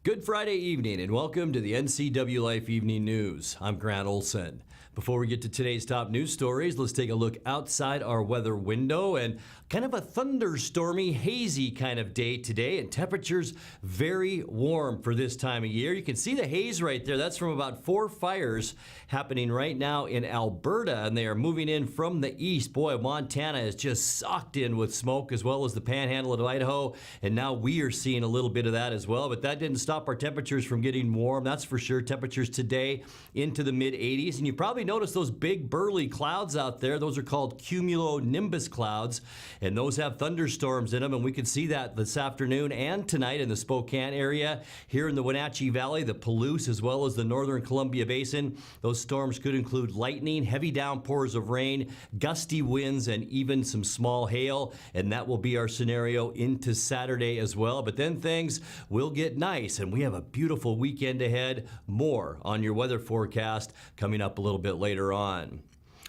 Good Friday evening and welcome to the NCWLIFE Evening News. I'm Grant Olson. Before we get to today's top news stories, let's take a look outside our weather window and kind of a thunderstormy, hazy kind of day today, and temperatures very warm for this time of year. You can see the haze right there. That's from about 4 fires happening right now in Alberta, and they are moving in from the east. Boy, Montana is just socked in with smoke, as well as the panhandle of Idaho, and now we are seeing a little bit of that as well, but that didn't stop our temperatures from getting warm, that's for sure. Temperatures today into the mid-80s, and you probably noticed those big burly clouds out there. Those are called cumulonimbus clouds, and those have thunderstorms in them, and we can see that this afternoon and tonight in the Spokane area. Here in the Wenatchee Valley, the Palouse, as well as the northern Columbia Basin, those storms could include lightning, heavy downpours of rain, gusty winds, and even some small hail, and that will be our scenario into Saturday as well. But then things will get nice, and we have a beautiful weekend ahead. More on your weather forecast coming up a little bit later on.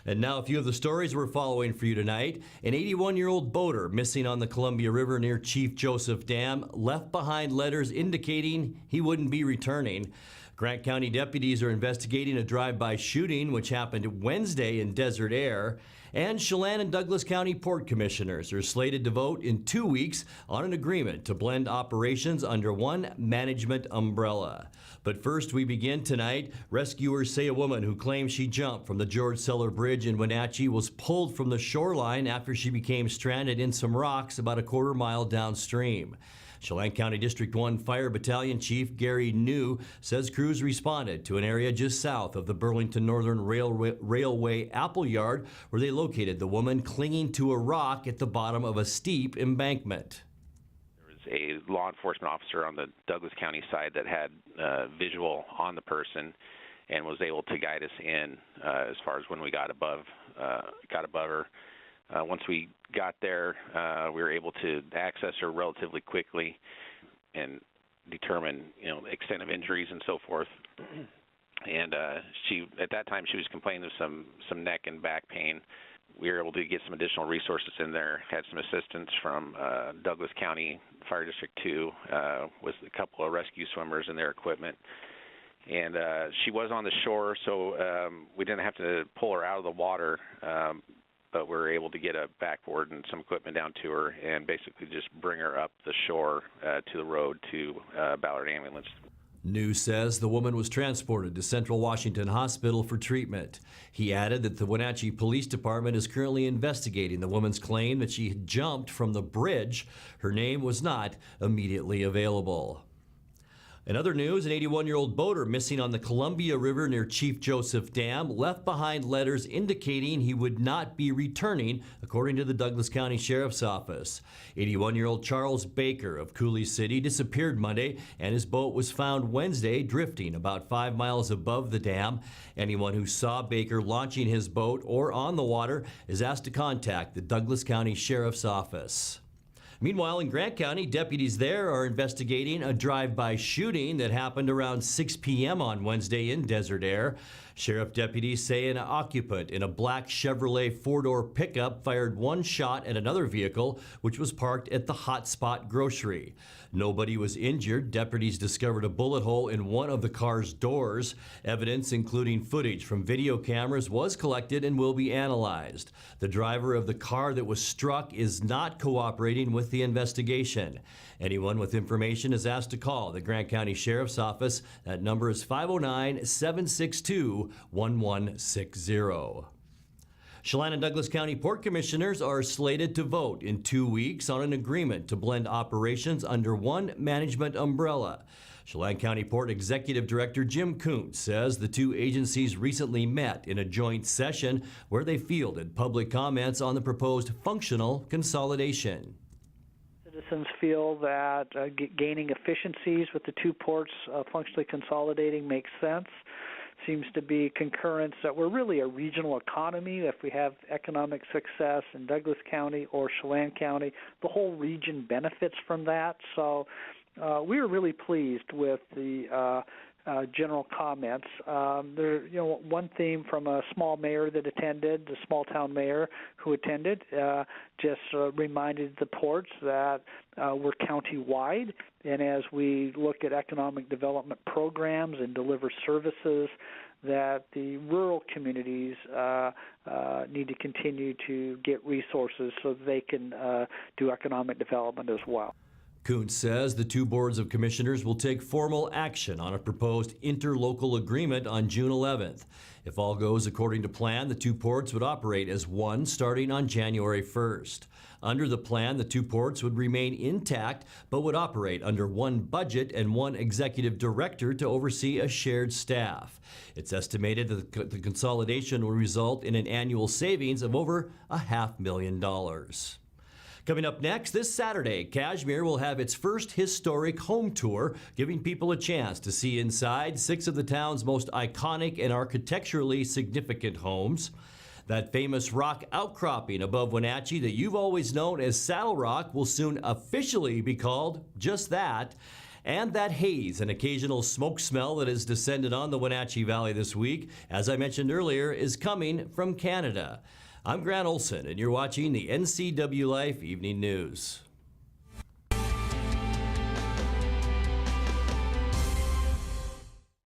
And now a few of the stories we're following for you tonight. An 81-year-old boater missing on the Columbia River near Chief Joseph Dam left behind letters indicating he wouldn't be returning. Grant County deputies are investigating a drive-by shooting which happened Wednesday in Desert Air. And Chelan and Douglas County Port Commissioners are slated to vote in 2 weeks on an agreement to blend operations under one management umbrella. But first, we begin tonight. Rescuers say a woman who claims she jumped from the George Seller Bridge in Wenatchee was pulled from the shoreline after she became stranded in some rocks about a quarter mile downstream. Chelan County District 1 Fire Battalion Chief Gary New says crews responded to an area just south of the Burlington Northern Railway Apple Yard, where they located the woman clinging to a rock at the bottom of a steep embankment. There was a law enforcement officer on the Douglas County side that had visual on the person and was able to guide us in as far as when we got above her. Once we got there, we were able to access her relatively quickly and determine, extent of injuries and so forth. And at that time, she was complaining of some neck and back pain. We were able to get some additional resources in there, had some assistance from Douglas County Fire District 2 with a couple of rescue swimmers and their equipment. And she was on the shore, so we didn't have to pull her out of the water, but we were able to get a backboard and some equipment down to her and basically just bring her up the shore to the road to Ballard Ambulance. New says the woman was transported to Central Washington Hospital for treatment. He added that the Wenatchee Police Department is currently investigating the woman's claim that she had jumped from the bridge. Her name was not immediately available. In other news, an 81-year-old boater missing on the Columbia River near Chief Joseph Dam left behind letters indicating he would not be returning, according to the Douglas County Sheriff's Office. 81-year-old Charles Baker of Cooley City disappeared Monday, and his boat was found Wednesday drifting about 5 miles above the dam. Anyone who saw Baker launching his boat or on the water is asked to contact the Douglas County Sheriff's Office. Meanwhile, in Grant County, deputies there are investigating a drive-by shooting that happened around 6 p.m. on Wednesday in Desert Air. Sheriff deputies say an occupant in a black Chevrolet 4-door pickup fired one shot at another vehicle, which was parked at the Hot Spot Grocery. Nobody was injured. Deputies discovered a bullet hole in one of the car's doors. Evidence, including footage from video cameras, was collected and will be analyzed. The driver of the car that was struck is not cooperating with the investigation. Anyone with information is asked to call the Grant County Sheriff's Office. That number is 509-762-1160. Chelan and Douglas County Port Commissioners are slated to vote in 2 weeks on an agreement to blend operations under one management umbrella. Chelan County Port Executive Director Jim Kuntz says the two agencies recently met in a joint session where they fielded public comments on the proposed functional consolidation. Citizens feel that gaining efficiencies with the two ports functionally consolidating makes sense. Seems to be concurrence that we're really a regional economy. If we have economic success in Douglas County or Chelan County, the whole region benefits from that. So we were really pleased with the general comments. One theme from a small mayor that attended, the small town mayor who attended, just reminded the ports that we're county-wide, and as we look at economic development programs and deliver services, that the rural communities need to continue to get resources so that they can do economic development as well. Kuntz says the two boards of commissioners will take formal action on a proposed interlocal agreement on June 11th. If all goes according to plan, the two ports would operate as one starting on January 1st. Under the plan, the two ports would remain intact but would operate under one budget and one executive director to oversee a shared staff. It's estimated that the consolidation will result in an annual savings of over $500,000. Coming up next, this Saturday, Cashmere will have its first historic home tour, giving people a chance to see inside 6 of the town's most iconic and architecturally significant homes. That famous rock outcropping above Wenatchee that you've always known as Saddle Rock will soon officially be called just that. And that haze and occasional smoke smell that has descended on the Wenatchee Valley this week, as I mentioned earlier, is coming from Canada. I'm Grant Olson, and you're watching the NCWLIFE Evening News.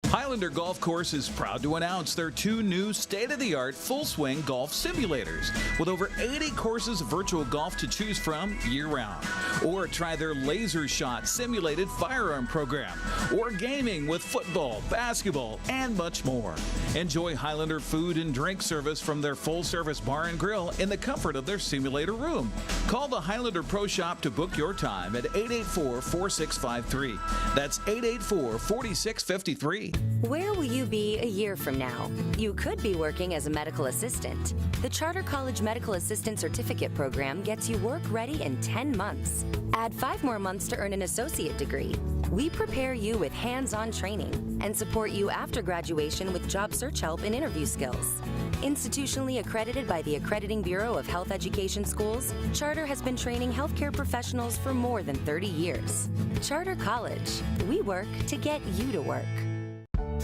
Highlander Golf Course is proud to announce their 2 new state-of-the-art full-swing golf simulators with over 80 courses of virtual golf to choose from year-round. Or try their Laser Shot simulated firearm program, or gaming with football, basketball, and much more. Enjoy Highlander food and drink service from their full-service bar and grill in the comfort of their simulator room. Call the Highlander Pro Shop to book your time at 884-4653. That's 884-4653. Where will you be a year from now? You could be working as a medical assistant. The Charter College Medical Assistant Certificate Program gets you work ready in 10 months. Add 5 more months to earn an associate degree. We prepare you with hands-on training and support you after graduation with job search help and interview skills. Institutionally accredited by the Accrediting Bureau of Health Education Schools, Charter has been training healthcare professionals for more than 30 years. Charter College. We work to get you to work.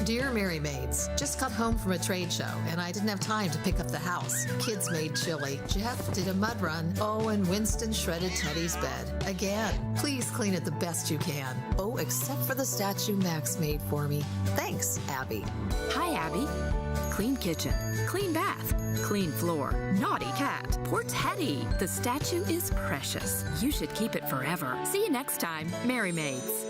Dear Mary Maids, just got home from a trade show and I didn't have time to pick up the house. Kids made chili. Jeff did a mud run. Oh, and Winston shredded Teddy's bed. Again, please clean it the best you can. Oh, except for the statue Max made for me. Thanks, Abby. Hi, Abby. Clean kitchen, clean bath, clean floor, naughty cat. Poor Teddy. The statue is precious. You should keep it forever. See you next time, Mary Maids.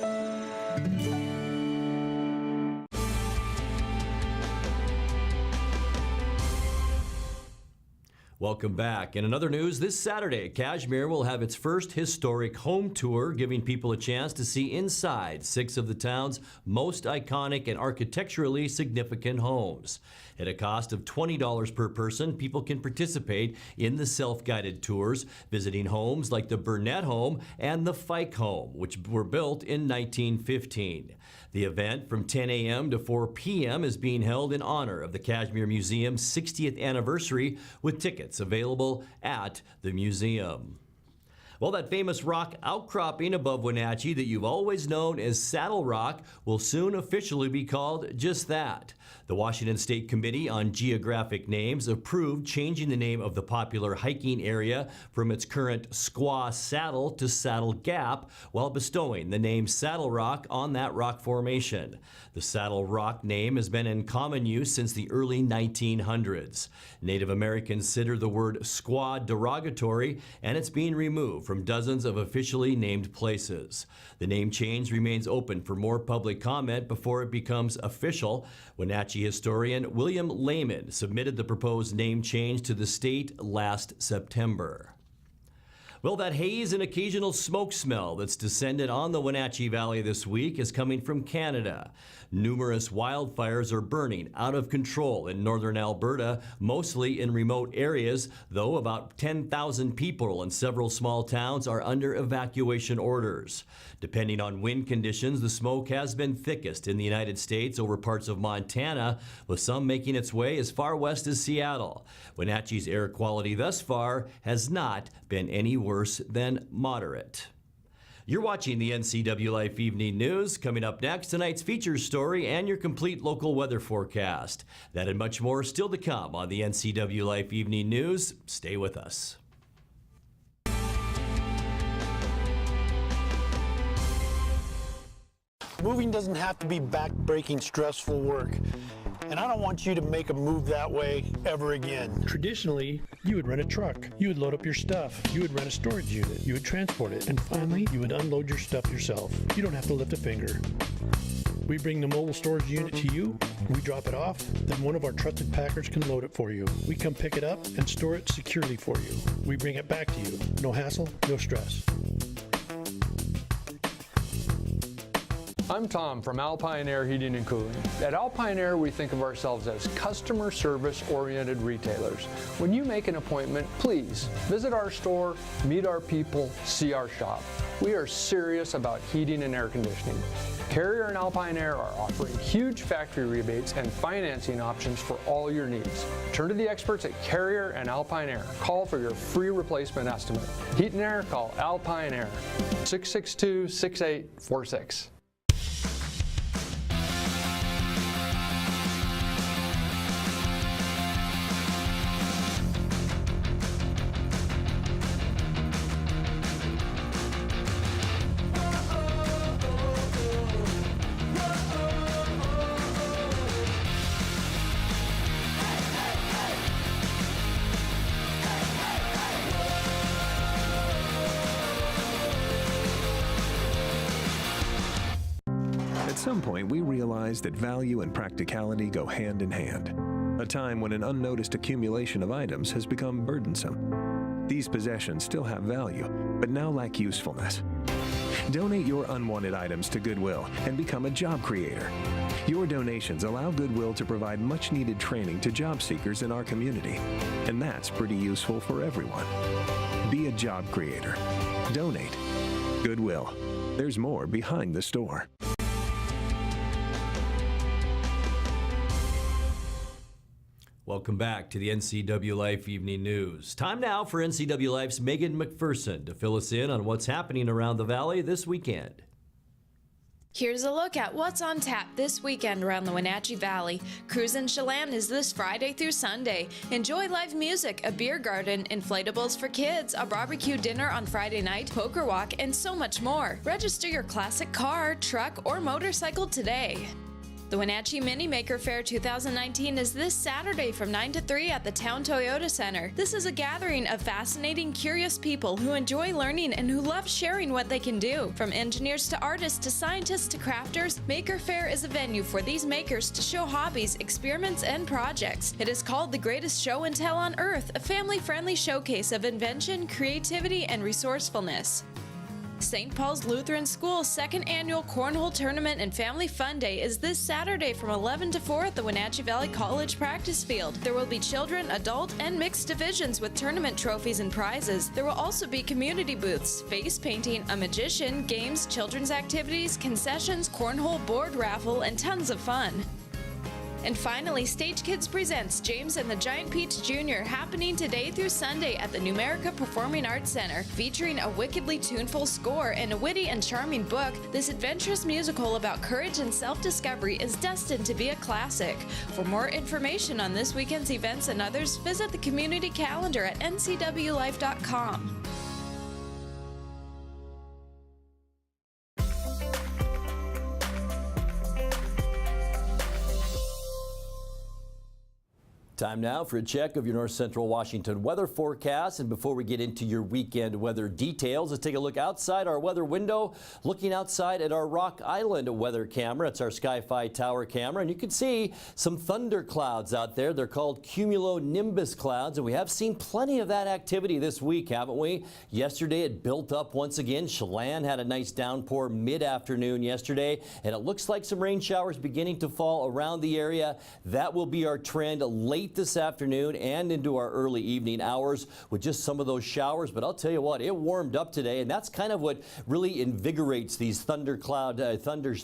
Welcome back. In another news, this Saturday, Cashmere will have its first historic home tour, giving people a chance to see inside 6 of the town's most iconic and architecturally significant homes. At a cost of $20 per person, people can participate in the self-guided tours, visiting homes like the Burnett Home and the Fike Home, which were built in 1915. The event from 10 a.m. to 4 p.m. is being held in honor of the Cashmere Museum's 60th anniversary, with tickets available at the museum. Well, that famous rock outcropping above Wenatchee that you've always known as Saddle Rock will soon officially be called just that. The Washington State Committee on Geographic Names approved changing the name of the popular hiking area from its current Squaw Saddle to Saddle Gap, while bestowing the name Saddle Rock on that rock formation. The Saddle Rock name has been in common use since the early 1900s. Native Americans consider the word squaw derogatory, and it's being removed from dozens of officially named places. The name change remains open for more public comment before it becomes official. Wenatchee historian William Lehman submitted the proposed name change to the state last September. Well, that haze and occasional smoke smell that's descended on the Wenatchee Valley this week is coming from Canada. Numerous wildfires are burning out of control in northern Alberta, mostly in remote areas, though about 10,000 people in several small towns are under evacuation orders. Depending on wind conditions, the smoke has been thickest in the United States over parts of Montana, with some making its way as far west as Seattle. Wenatchee's air quality thus far has not been any worse than moderate. You're watching the NCWLIFE Evening News. Coming up next, tonight's feature story and your complete local weather forecast. That and much more still to come on the NCWLIFE Evening News. Stay with us. Moving doesn't have to be back-breaking, stressful work. And I don't want you to make a move that way ever again. Traditionally, you would rent a truck. You would load up your stuff. You would rent a storage unit. You would transport it. And finally, you would unload your stuff yourself. You don't have to lift a finger. We bring the mobile storage unit to you, we drop it off, then one of our trusted packers can load it for you. We come pick it up and store it securely for you. We bring it back to you. No hassle, no stress. I'm Tom from Alpine Air Heating and Cooling. At Alpine Air, we think of ourselves as customer service-oriented retailers. When you make an appointment, please visit our store, meet our people, see our shop. We are serious about heating and air conditioning. Carrier and Alpine Air are offering huge factory rebates and financing options for all your needs. Turn to the experts at Carrier and Alpine Air. Call for your free replacement estimate. Heat and air, call Alpine Air, 662-6846. At some point, we realized that value and practicality go hand in hand. A time when an unnoticed accumulation of items has become burdensome. These possessions still have value, but now lack usefulness. Donate your unwanted items to Goodwill and become a job creator. Your donations allow Goodwill to provide much-needed training to job seekers in our community, and that's pretty useful for everyone. Be a job creator. Donate. Goodwill. There's more behind the store. Welcome back to the NCWLIFE Evening News. Time now for NCWLIFE's Megan McPherson to fill us in on what's happening around the Valley this weekend. Here's a look at what's on tap this weekend around the Wenatchee Valley. Cruise in Chelan is this Friday through Sunday. Enjoy live music, a beer garden, inflatables for kids, a barbecue dinner on Friday night, poker walk, and so much more. Register your classic car, truck, or motorcycle today. The Wenatchee Mini Maker Fair 2019 is this Saturday from 9 to 3 at the Town Toyota Center. This is a gathering of fascinating, curious people who enjoy learning and who love sharing what they can do. From engineers to artists to scientists to crafters, Maker Fair is a venue for these makers to show hobbies, experiments, and projects. It is called the greatest show and tell on earth, a family-friendly showcase of invention, creativity, and resourcefulness. St. Paul's Lutheran School's second annual Cornhole Tournament and Family Fun Day is this Saturday from 11 to 4 at the Wenatchee Valley College practice field. There will be children, adult, and mixed divisions with tournament trophies and prizes. There will also be community booths, face painting, a magician, games, children's activities, concessions, cornhole board raffle, and tons of fun. And finally, Stage Kids presents James and the Giant Peach Jr. happening today through Sunday at the Numerica Performing Arts Center. Featuring a wickedly tuneful score and a witty and charming book, this adventurous musical about courage and self-discovery is destined to be a classic. For more information on this weekend's events and others, visit the community calendar at ncwlife.com. Time now for a check of your North Central Washington weather forecast. And before we get into your weekend weather details, let's take a look outside our weather window, looking outside at our Rock Island weather camera. It's our Sky-Fi tower camera, and you can see some thunder clouds out there. They're called cumulonimbus clouds, and we have seen plenty of that activity this week, haven't we? Yesterday it built up once again. Chelan had a nice downpour mid-afternoon yesterday, and it looks like some rain showers beginning to fall around the area. That will be our trend late late this afternoon and into our early evening hours with just some of those showers. But I'll tell you what, it warmed up today, and that's kind of what really invigorates these thunder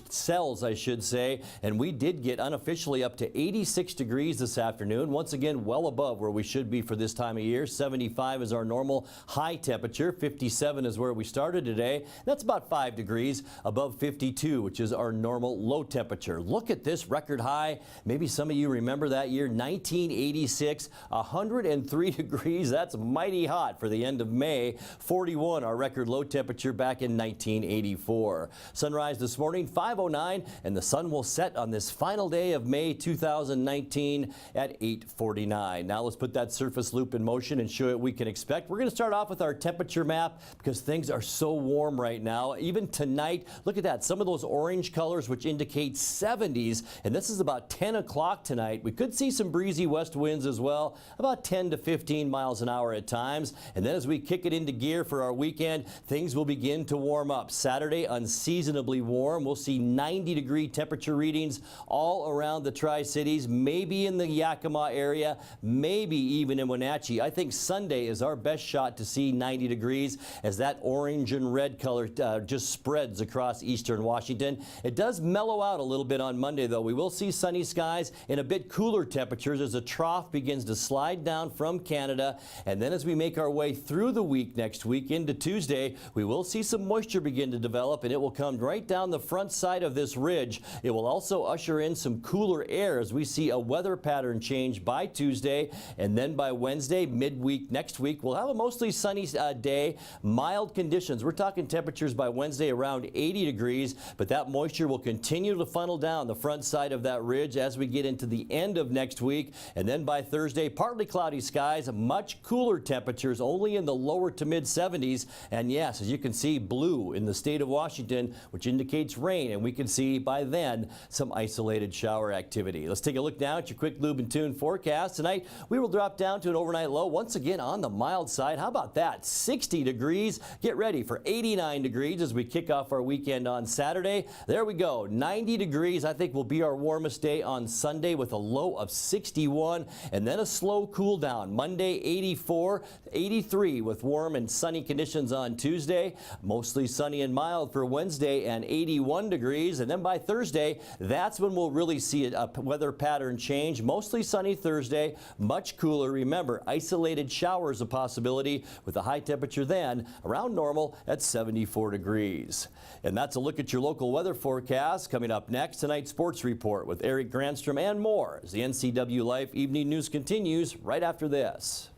cells, I should say. And we did get unofficially up to 86 degrees this afternoon. Once again, well above where we should be for this time of year. 75 is our normal high temperature. 57 is where we started today. That's about 5 degrees above 52, which is our normal low temperature. Look at this record high. Maybe some of you remember that year, 1986, 103 degrees. That's mighty hot for the end of May. 41, our record low temperature back in 1984. Sunrise this morning, 5:09, and the sun will set on this final day of May 2019 at 8:49. Now let's put that surface loop in motion and show you what we can expect. We're going to start off with our temperature map because things are so warm right now. Even tonight, look at that. Some of those orange colors which indicate 70s, and this is about 10 o'clock tonight. We could see some breezy west winds as well, about 10 to 15 miles an hour at times. And then as we kick it into gear for our weekend, things will begin to warm up. Saturday, unseasonably warm. We'll see 90-degree temperature readings all around the Tri-Cities, maybe in the Yakima area, maybe even in Wenatchee. I think Sunday is our best shot to see 90 degrees as that orange and red color just spreads across eastern Washington. It does mellow out a little bit on Monday, though. We will see sunny skies and a bit cooler temperatures as a trough begins to slide down from Canada. And then as we make our way through the week next week into Tuesday, we will see some moisture begin to develop, and it will come right down the front side of this ridge. It will also usher in some cooler air as we see a weather pattern change by Tuesday. And then by Wednesday, midweek next week, we'll have a mostly sunny day, mild conditions. We're talking temperatures by Wednesday around 80 degrees, but that moisture will continue to funnel down the front side of that ridge as we get into the end of next week. And then by Thursday, partly cloudy skies, much cooler temperatures, only in the lower to mid 70s. And yes, as you can see, blue in the state of Washington, which indicates rain. And we can see by then some isolated shower activity. Let's take a look now at your quick lube and tune forecast. Tonight, we will drop down to an overnight low once again on the mild side. How about that? 60 degrees. Get ready for 89 degrees as we kick off our weekend on Saturday. There we go. 90 degrees, I think, will be our warmest day on Sunday with a low of 61, and then a slow cool down. Monday, 84, 83 with warm and sunny conditions on Tuesday. Mostly sunny and mild for Wednesday and 81 degrees. And then by Thursday, that's when we'll really see a weather pattern change. Mostly sunny Thursday, much cooler. Remember, isolated showers a possibility with a high temperature then around normal at 74 degrees. And that's a look at your local weather forecast. Coming up next, tonight's sports report with Eric Granstrom and more as the NCWLIFE Evening News continues right after this.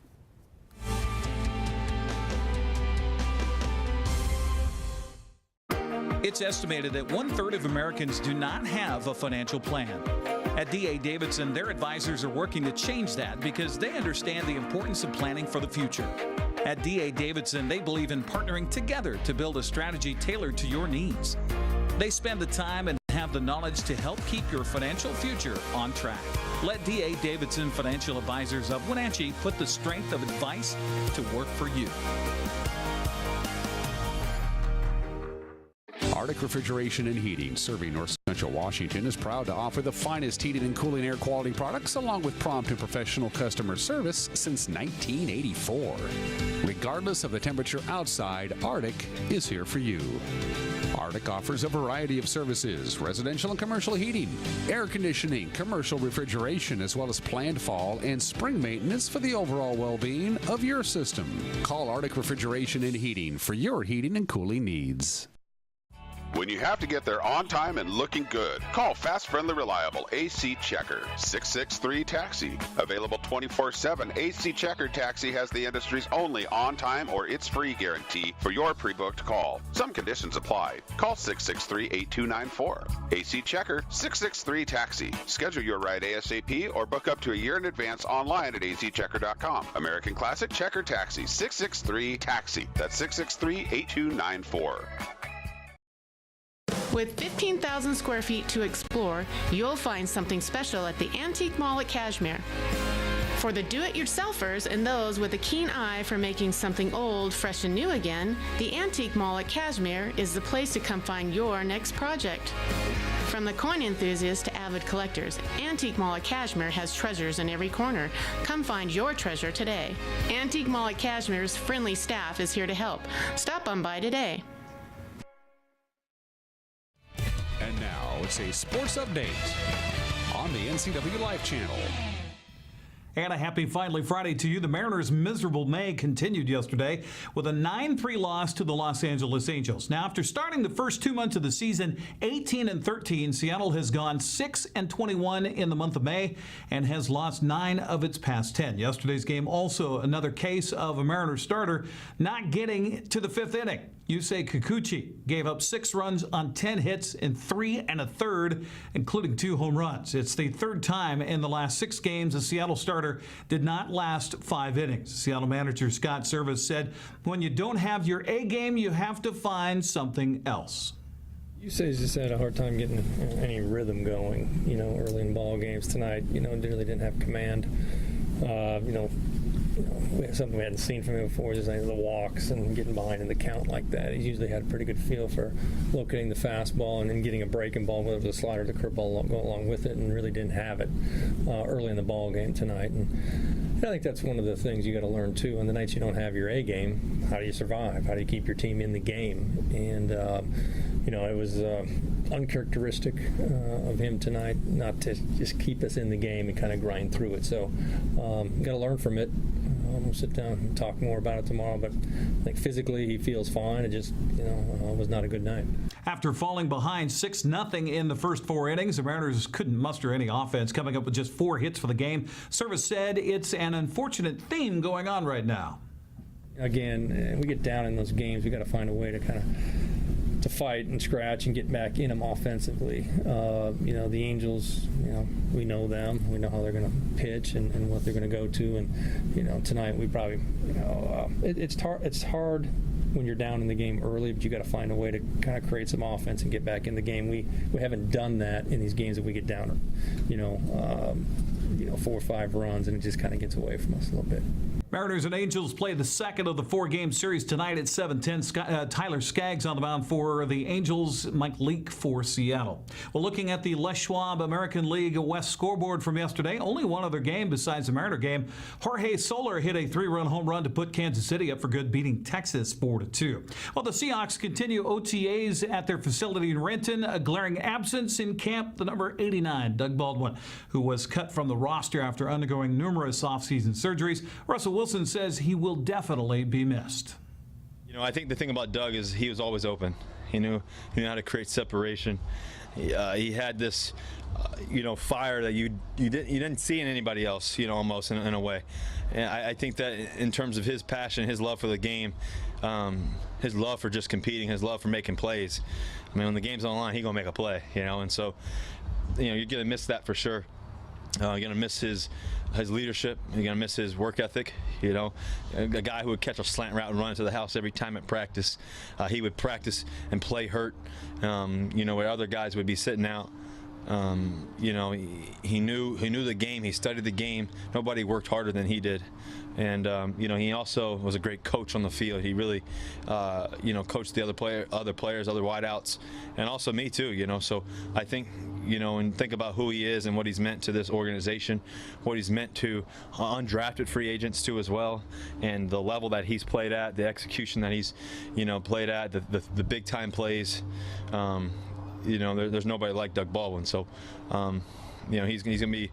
It's estimated that 1/3 of Americans do not have a financial plan. At D.A. Davidson, their advisors are working to change that because they understand the importance of planning for the future. At D.A. Davidson, they believe in partnering together to build a strategy tailored to your needs. They spend the time and have the knowledge to help keep your financial future on track. Let D.A. Davidson Financial Advisors of Wenatchee put the strength of advice to work for you. Arctic Refrigeration and Heating, serving North Central Washington, is proud to offer the finest heating and cooling air quality products along with prompt and professional customer service since 1984. Regardless of the temperature outside, Arctic is here for you. Arctic offers a variety of services: residential and commercial heating, air conditioning, commercial refrigeration, as well as planned fall and spring maintenance for the overall well-being of your system. Call Arctic Refrigeration and Heating for your heating and cooling needs. When you have to get there on time and looking good, call Fast, Friendly, Reliable AC Checker, 663-TAXI. Available 24/7, AC Checker Taxi has the industry's only on-time or it's free guarantee for your pre-booked call. Some conditions apply. Call 663-8294. AC Checker, 663-TAXI. Schedule your ride ASAP or book up to a year in advance online at azchecker.com. American Classic Checker Taxi, 663-TAXI. That's 663-8294. With 15,000 square feet to explore, you'll find something special at the Antique Mall at Cashmere. For the do-it-yourselfers and those with a keen eye for making something old fresh and new again, the Antique Mall at Cashmere is the place to come find your next project. From the coin enthusiasts to avid collectors, Antique Mall at Cashmere has treasures in every corner. Come find your treasure today. Antique Mall at Cashmere's friendly staff is here to help. Stop on by today. And now it's a sports update on the NCWLIFE channel. And a happy finally Friday to you. The Mariners' miserable May continued yesterday with a 9-3 loss to the Los Angeles Angels. Now, after starting the first 2 months of the season 18-13, Seattle has gone 6-21 in the month of May and has lost 9 of its past 10. Yesterday's game also another case of a Mariners starter not getting to the 5th inning. Yusei Kikuchi gave up 6 runs on 10 hits in 3 1/3, including 2 home runs. It's the 3rd time in the last 6 games a Seattle starter did not last 5 innings. Seattle manager Scott Service said, when you don't have your A game, you have to find something else. Yusei's just had a hard time getting any rhythm going, early in ball games tonight. Really didn't have command. Something we hadn't seen from him before, just the walks and getting behind in the count like that. He's usually had a pretty good feel for locating the fastball and then getting a breaking ball, whether it was a slider or the curveball, go along with it, and really didn't have it early in the ball game tonight. And I think that's one of the things you got to learn too. On the nights you don't have your A game, how do you survive? How do you keep your team in the game? And it was uncharacteristic of him tonight not to just keep us in the game and kind of grind through it. So got to learn from it. We'll sit down and talk more about it tomorrow, but I think physically he feels fine. It just, was not a good night. After falling behind 6-0 in the first 4 innings, the Mariners couldn't muster any offense, coming up with just 4 hits for the game. Service said it's an unfortunate theme going on right now. Again, we get down in those games, we got to find a way to kind of to fight and scratch and get back in them offensively. The Angels, we know them. We know how they're going to pitch and what they're going to go to. And, tonight we probably, it's hard when you're down in the game early, but you got to find a way to kind of create some offense and get back in the game. We haven't done that in these games that we get down, 4 or 5 runs, and it just kind of gets away from us a little bit. Mariners and Angels play the second of the 4-game series tonight at 7:10. Tyler Skaggs on the mound for the Angels, Mike Leake for Seattle. Well, looking at the Les Schwab American League West scoreboard from yesterday, only one other game besides the Mariner game. Jorge Soler hit a 3-run home run to put Kansas City up for good, beating Texas 4-2. Well, the Seahawks continue OTAs at their facility in Renton. A glaring absence in camp, the number 89, Doug Baldwin, who was cut from the roster after undergoing numerous offseason surgeries. Russell Wilson says he will definitely be missed. I think the thing about Doug is he was always open. He knew how to create separation. He had this, fire that you didn't see in anybody else, almost in a way. And I think that in terms of his passion, his love for the game, his love for just competing, his love for making plays. I mean, when the game's on the line, he's gonna make a play, and so, you're gonna miss that for sure. You're going to miss his leadership. You're going to miss his work ethic. A guy who would catch a slant route and run into the house every time at practice. He would practice and play hurt, where other guys would be sitting out. He knew the game. He studied the game. Nobody worked harder than he did. And he also was a great coach on the field. He really, coached the other players, other wideouts, and also me too. So I think, and think about who he is and what he's meant to this organization, what he's meant to undrafted free agents too as well, and the level that he's played at, the execution that he's, played at, the big time plays. There's nobody like Doug Baldwin. So, he's going to be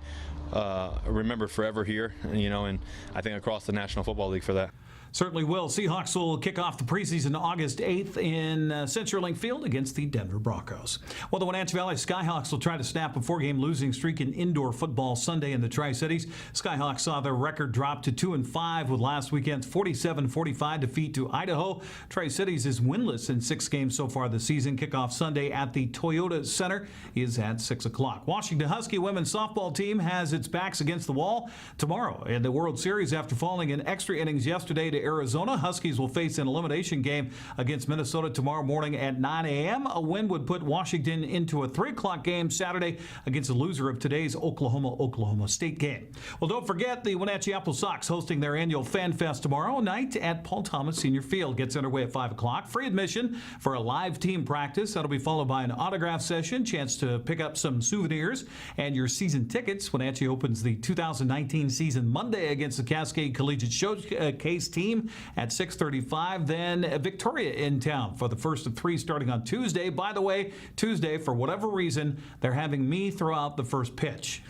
remembered forever here, and I think across the National Football League for that. Certainly will. Seahawks will kick off the preseason August 8th in CenturyLink Field against the Denver Broncos. Well, the Wenatchee Valley Skyhawks will try to snap a 4-game losing streak in indoor football Sunday in the Tri-Cities. Skyhawks saw their record drop to 2-5 with last weekend's 47-45 defeat to Idaho. Tri-Cities is winless in 6 games so far this season. Kickoff Sunday at the Toyota Center is at 6 o'clock. Washington Husky women's softball team has its backs against the wall tomorrow in the World Series after falling in extra innings yesterday to Arizona. Huskies will face an elimination game against Minnesota tomorrow morning at 9 a.m. A win would put Washington into a 3 o'clock game Saturday against the loser of today's Oklahoma State game. Well, don't forget the Wenatchee Apple Sox hosting their annual Fan Fest tomorrow night at Paul Thomas Senior Field. Gets underway at 5 o'clock. Free admission for a live team practice. That'll be followed by an autograph session, chance to pick up some souvenirs, and your season tickets. Wenatchee opens the 2019 season Monday against the Cascade Collegiate Showcase team at 6:35. Then Victoria in town for the first of 3 starting on Tuesday. By the way, Tuesday, for whatever reason, they're having me throw out the first pitch.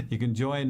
You can join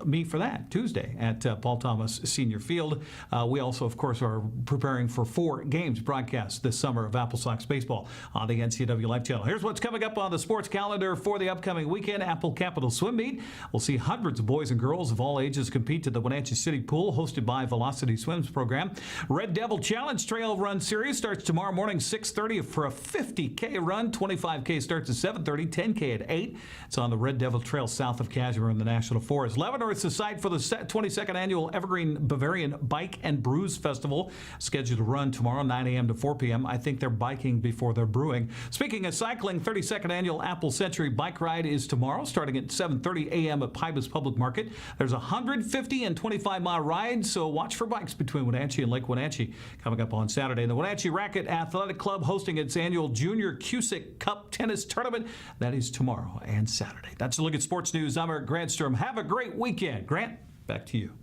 me for that Tuesday at Paul Thomas Senior Field. We also, of course, are preparing for 4 games broadcast this summer of Apple Sox baseball on the NCWLIFE channel. Here's what's coming up on the sports calendar for the upcoming weekend. Apple Capital Swim Meet. We'll see hundreds of boys and girls of all ages compete to the Wenatchee City Pool, hosted by Velocity Swims program. Red Devil Challenge Trail Run Series starts tomorrow morning, 6:30 for a 50K run. 25K starts at 7:30, 10K at 8. It's on the Red Devil Trail south of Cashmere in the National Forest. Leavenworth's the site for the 22nd annual Evergreen Bavarian Bike and Brews Festival, scheduled to run tomorrow 9 a.m. to 4 p.m. I think they're biking before they're brewing. Speaking of cycling, 32nd annual Apple Century Bike Ride is tomorrow, starting at 7:30 a.m. at Pybus Public Market. There's 150 and 25-mile rides, so watch for bikes between Wenatchee and Lake Wenatchee coming up on Saturday. The Wenatchee Racket Athletic Club hosting its annual Junior Cusick Cup Tennis Tournament. That is tomorrow and Saturday. That's a look at sports news. I'm Eric Granstrom. Have a great weekend. Grant, back to you.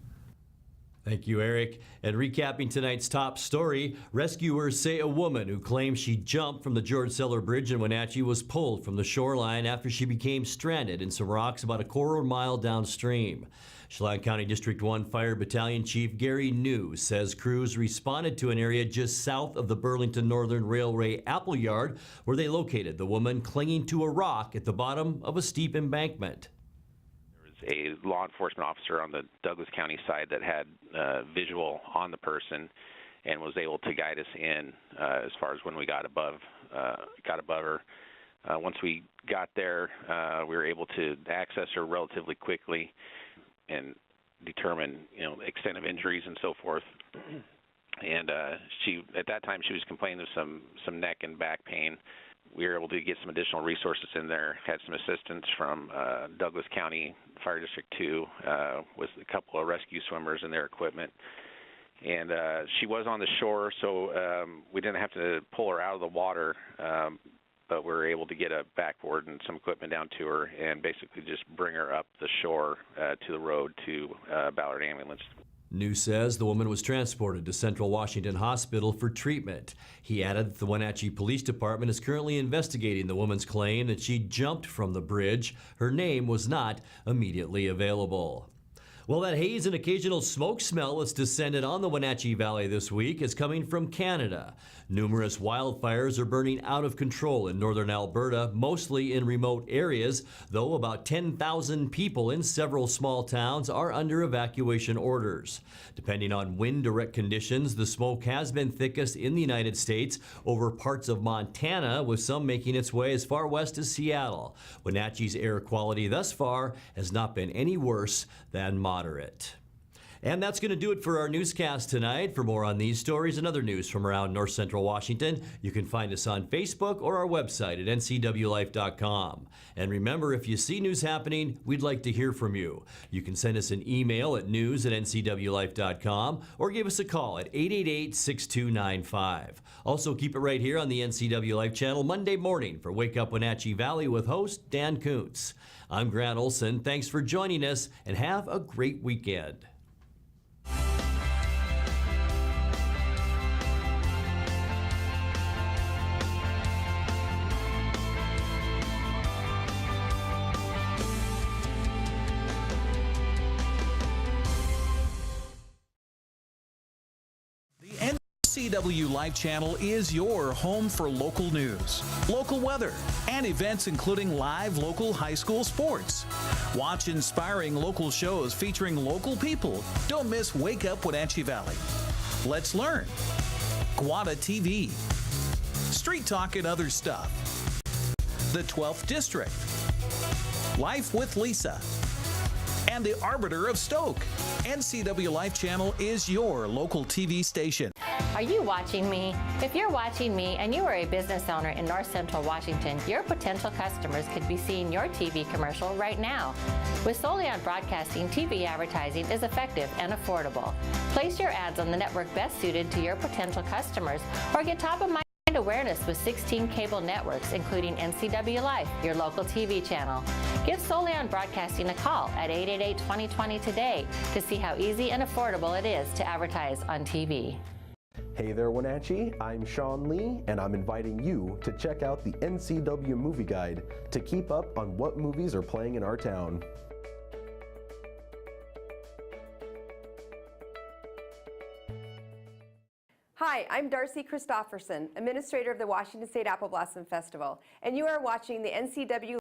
Thank you, Eric. And recapping tonight's top story, rescuers say a woman who claims she jumped from the George Seller Bridge in Wenatchee was pulled from the shoreline after she became stranded in some rocks about a quarter mile downstream. Chelan County District 1 Fire Battalion Chief Gary New says crews responded to an area just south of the Burlington Northern Railway Appleyard, where they located the woman clinging to a rock at the bottom of a steep embankment. A law enforcement officer on the Douglas County side that had visual on the person and was able to guide us in as far as when we got above her. Once we got there, we were able to access her relatively quickly and determine, extent of injuries and so forth. And she, at that time, she was complaining of some neck and back pain. We were able to get some additional resources in there, had some assistance from Douglas County Fire District 2 with a couple of rescue swimmers and their equipment. And she was on the shore, so we didn't have to pull her out of the water, but we were able to get a backboard and some equipment down to her and basically just bring her up the shore to the road to Ballard Ambulance. New says the woman was transported to Central Washington Hospital for treatment. He added that the Wenatchee Police Department is currently investigating the woman's claim that she jumped from the bridge. Her name was not immediately available. Well, that haze and occasional smoke smell that's descended on the Wenatchee Valley this week is coming from Canada. Numerous wildfires are burning out of control in northern Alberta, mostly in remote areas, though about 10,000 people in several small towns are under evacuation orders. Depending on wind-direct conditions, the smoke has been thickest in the United States over parts of Montana, with some making its way as far west as Seattle. Wenatchee's air quality thus far has not been any worse than moderate. And that's going to do it for our newscast tonight. For more on these stories and other news from around north central Washington, you can find us on Facebook or our website at ncwlife.com. And remember, if you see news happening, we'd like to hear from you. You can send us an email at news@ncwlife.com or give us a call at 888-6295. Also, keep it right here on the NCW Life channel Monday morning for Wake Up Wenatchee Valley with host Dan Kuntz. I'm Grant Olson. Thanks for joining us and have a great weekend. NCW Life channel is your home for local news, local weather, and events including live local high school sports. Watch inspiring local shows featuring local people. Don't miss Wake Up Wenatchee Valley. Let's learn. Guada TV. Street Talk and other stuff. The 12th District. Life with Lisa. and the arbiter of Stoke. NCW Life Channel is your local TV station. Are you watching me? If you're watching me and you are a business owner in North Central Washington, your potential customers could be seeing your TV commercial right now. With Solely on Broadcasting, TV advertising is effective and affordable. Place your ads on the network best suited to your potential customers, or get top of mind awareness with 16 cable networks, including NCWLIFE, your local TV channel. Give Solely on Broadcasting a call at 888-2020 today to see how easy and affordable it is to advertise on TV. Hey there, Wenatchee. I'm Sean Lee, and I'm inviting you to check out the NCW Movie Guide to keep up on what movies are playing in our town. Hi, I'm Darcy Christofferson, Administrator of the Washington State Apple Blossom Festival, and you are watching the NCW